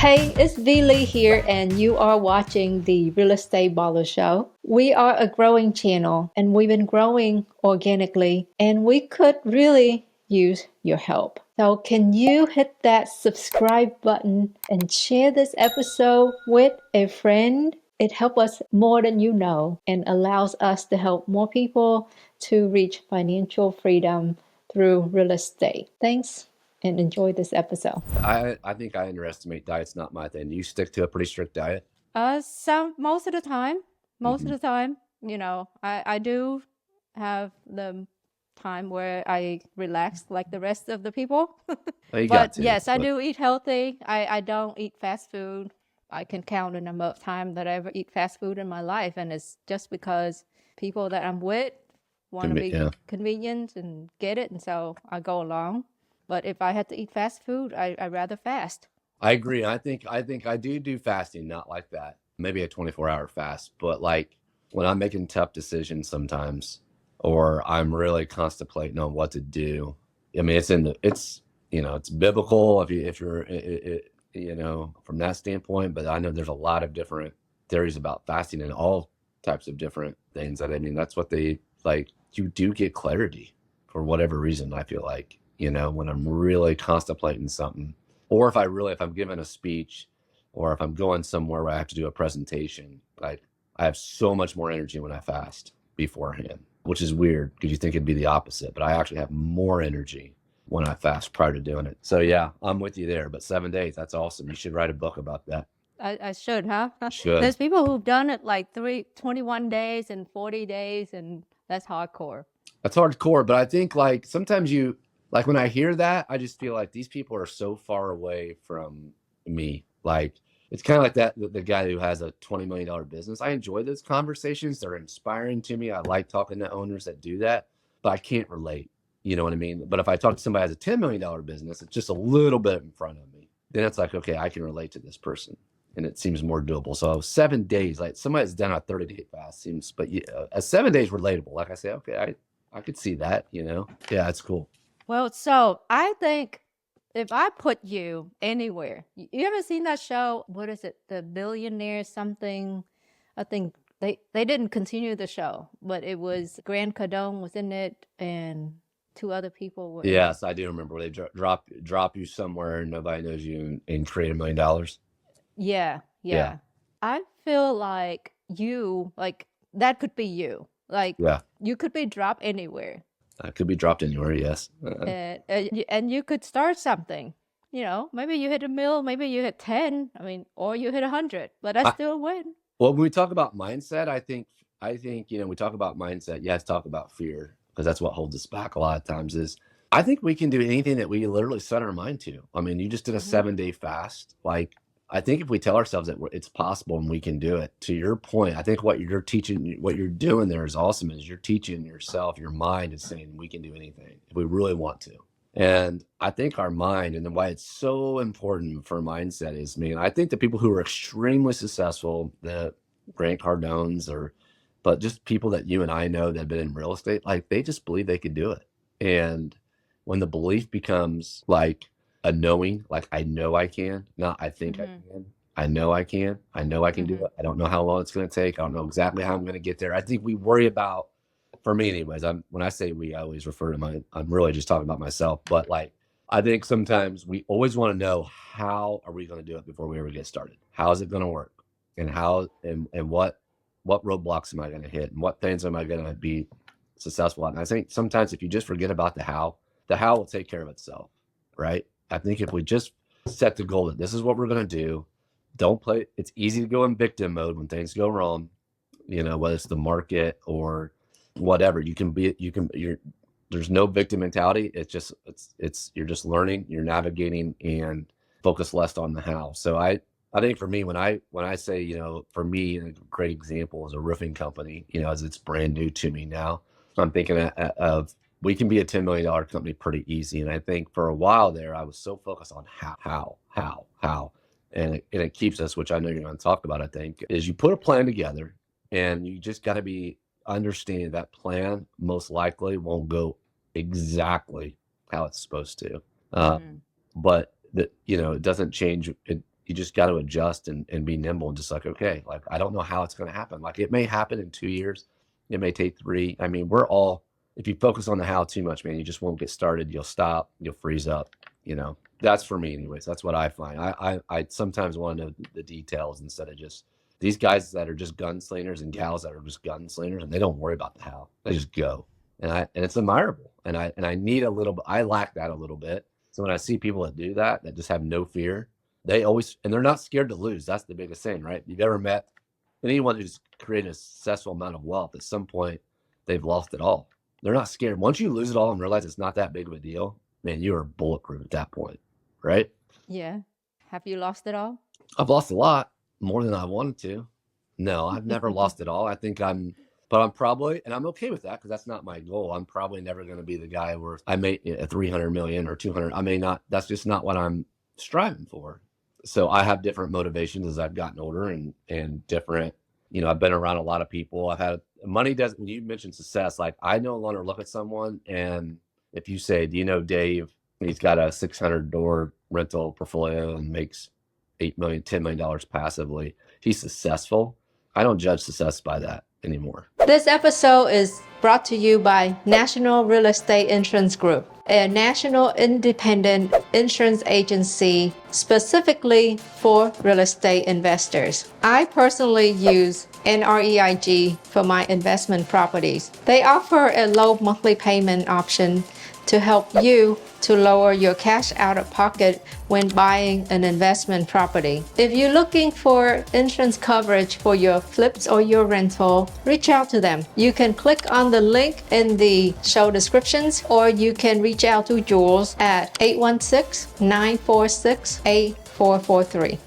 Hey, it's V Lee here, and you are watching the Real Estate Baller Show. We are a growing channel, and we've been growing organically, and we could really use your help. So, can you hit that subscribe button and share this episode with a friend? It helps us more than you know and allows us to help more people to reach financial freedom through real estate. Thanks and enjoy this episode. I think I underestimate diet's not my thing. You stick to a pretty strict diet? Most of the time, I do have the time where I relax like the rest of the people. Well, you got But to. yes, I But do eat healthy. I don't eat fast food. I can count the number of times that I ever eat fast food in my life, and it's just because people that I'm with want to be yeah, convenient and get it, and so I go along. But if I had to eat fast food, I'd rather fast. I agree. I think I do fasting, not like that. Maybe a 24-hour fast, but like when I'm making tough decisions sometimes, or I'm really contemplating on what to do. I mean, it's biblical if you're from that standpoint. But I know there's a lot of different theories about fasting and all types of different things. I mean, that's what they like. You do get clarity for whatever reason. I feel like when I'm really contemplating something, or if I'm giving a speech, or if I'm going somewhere where I have to do a presentation, like I have so much more energy when I fast beforehand, which is weird because you think it'd be the opposite, but I actually have more energy when I fast prior to doing it. So yeah, I'm with you there. But 7 days, that's awesome. You should write a book about that. I should, huh? Should. There's people who've done it like 21 days and 40 days, and that's hardcore. That's hardcore, but I think like sometimes like when I hear that, I just feel like these people are so far away from me. Like it's kind of like the guy who has a $20 million business. I enjoy those conversations. They're inspiring to me. I like talking to owners that do that, but I can't relate. You know what I mean? But if I talk to somebody who has a $10 million business, it's just a little bit in front of me. Then it's like, okay, I can relate to this person. And it seems more doable. So 7 days, like somebody that's done a 30-day fast seems, but yeah, 7 days relatable. Like I say, okay, I could see that, Yeah, it's cool. Well, so I think if I put you anywhere, you ever seen that show? What is it? The Billionaire something? I think they didn't continue the show, but it was Grant Cardone was in it and two other people were. Yes, I do remember where they drop you somewhere and nobody knows you and create $1 million. Yeah. Yeah. I feel like that could be you. Like Yeah, you could be dropped anywhere. I could be dropped anywhere. Yes. And you could start something. Maybe you hit a mill, maybe you hit 10. I mean, or you hit 100, but I still win. Well, when we talk about mindset, I think we talk about mindset. Yes, talk about fear because that's what holds us back a lot of times. Is I think we can do anything that we literally set our mind to. I mean, you just did a 7-day fast. Like I think if we tell ourselves that it's possible and we can do it, to your point, I think what you're teaching, what you're doing there is awesome. Is you're teaching yourself, your mind is saying we can do anything if we really want to. And I think our mind, and then why it's so important for mindset is, I think the people who are extremely successful, the Grant Cardones, but just people that you and I know that have been in real estate, like they just believe they could do it. And when the belief becomes like a knowing, like I know I can, not I think I can. I know I can. I know I can do it. I don't know how long it's going to take. I don't know exactly how I'm going to get there. I think we worry about, for me anyways, when I say we, I always refer to I'm really just talking about myself. But like, I think sometimes we always want to know how are we going to do it before we ever get started? How is it going to work? And how, and what roadblocks am I going to hit? And what things am I going to be successful at? And I think sometimes if you just forget about the how will take care of itself, right? I think if we just set the goal that this is what we're going to do, don't play. It's easy to go in victim mode when things go wrong, whether it's the market or whatever. There's no victim mentality. You're just learning, you're navigating, and focus less on the how. So I think for me, when I say, for me, a great example is a roofing company, as it's brand new to me now, I'm thinking of we can be a $10 million company pretty easy. And I think for a while there, I was so focused on how. And it keeps us, which I know you're going to talk about, I think, is you put a plan together and you just got to understand that plan most likely won't go exactly how it's supposed to. But it doesn't change it. you just got to adjust and be nimble and just like, okay, like, I don't know how it's going to happen. Like, it may happen in 2 years. It may take 3. I mean, if you focus on the how too much, man, you just won't get started. You'll stop, you'll freeze up, that's for me anyways. That's what I find. I sometimes want to know the details instead of just these guys that are just gunslingers and gals that are just gunslingers, and they don't worry about the how. They just go. And it's admirable. And I need a little bit, I lack that a little bit. So when I see people that do that just have no fear, and they're not scared to lose. That's the biggest thing, right? You've ever met anyone who's created a successful amount of wealth, at some point they've lost it all. They're not scared. Once you lose it all and realize it's not that big of a deal, man, you are bulletproof at that point, right? Yeah. Have you lost it all? I've lost a lot, more than I wanted to. No, I've never lost it all. I think I'm probably, and I'm okay with that because that's not my goal. I'm probably never going to be the guy where I make 300 million or 200. I may not, that's just not what I'm striving for. So I have different motivations as I've gotten older and different, I've been around a lot of people. I've had money when you mentioned success, like I no longer look at someone. And if you say, do you know Dave? He's got a 600 door rental portfolio and makes $8 million, $10 million passively. He's successful. I don't judge success by that anymore. This episode is brought to you by National Real Estate Insurance Group, a national independent insurance agency specifically for real estate investors. I personally use NREIG for my investment properties. They offer a low monthly payment option to help you to lower your cash out of pocket when buying an investment property. If you're looking for insurance coverage for your flips or your rental, reach out to them. You can click on the link in the show descriptions, or you can reach out to Jules at 816-946-8443.